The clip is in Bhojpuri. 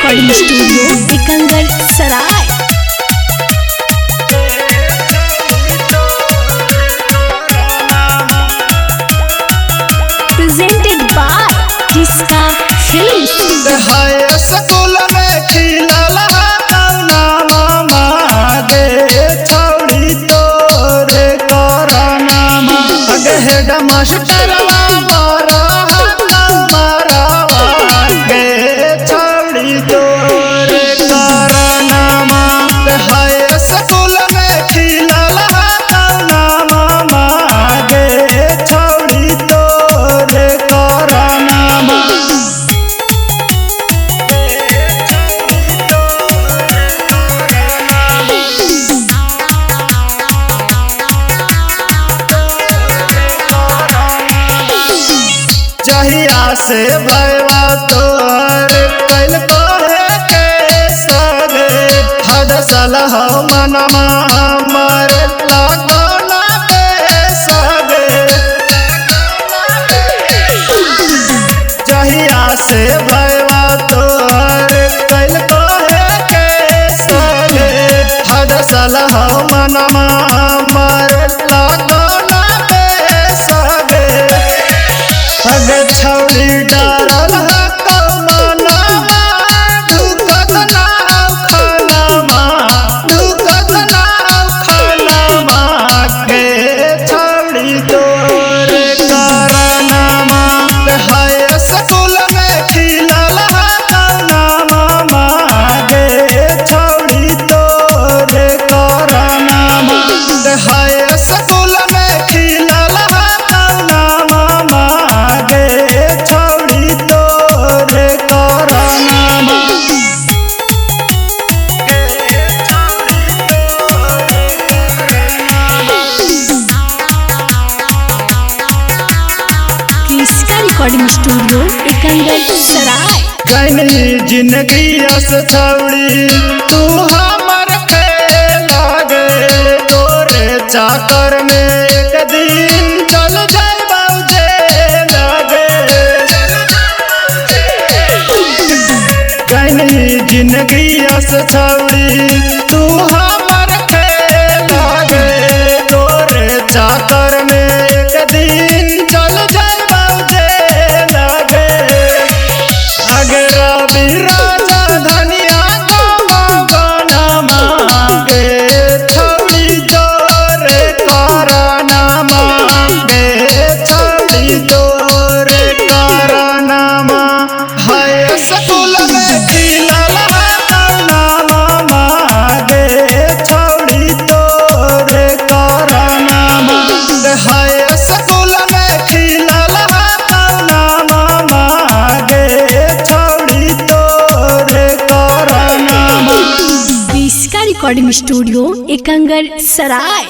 रिकॉर्डिंग स्टूडियो एकंगर सराय। प्रेजेंटेड बाय जिसका स्कूल में खिलल नामा गे छौड़ी तोरे करानामा हेड मास्टरवा मारवा गे छौड़ी तोरे करानामा स्कूल में खिलल नामा गे छौड़ी तोरे करानामा। जहिया से भैया तोर कैल कहे के सगे हद सलह मनमा हमर लगना के सगे। जहिया से भैया तोर कैल कहे के सगे हद सलह मनमा हमर लगना के सगे। छौड़ी डारल कमनामा ढुकत नाव खानामा के छौड़ी तोरे करानामा। स्कूल में खिलल नामा गे छौड़ी तोरे करानामा। स्कूल में खिलल नामा गे छौड़ी तोरे करानामा। जिसका रिकॉर्डिंग स्टूडियो एकंगर सराय। कहीं जिंदगी अस छौड़ी तू हमर खेला गे तोरे चाकर में एक दिन चल जाए लगे। कहीं जिंदगी अस छौड़ी तू हमर खेला गे तोरे चाकर में एक दिन चल जाए लगे। अगर राजा धनिया गाना गे छौड़ी तोरे करानामा गे छौड़ी तोरे करानामा। स्कूल में खिलल नामा गे छौड़ी तोरे करानामा। स्कूल में खिलल नामा गे छौड़ी तोरे करानामा। जिसका रिकॉर्डिंग स्टूडियो एकंगर सराय।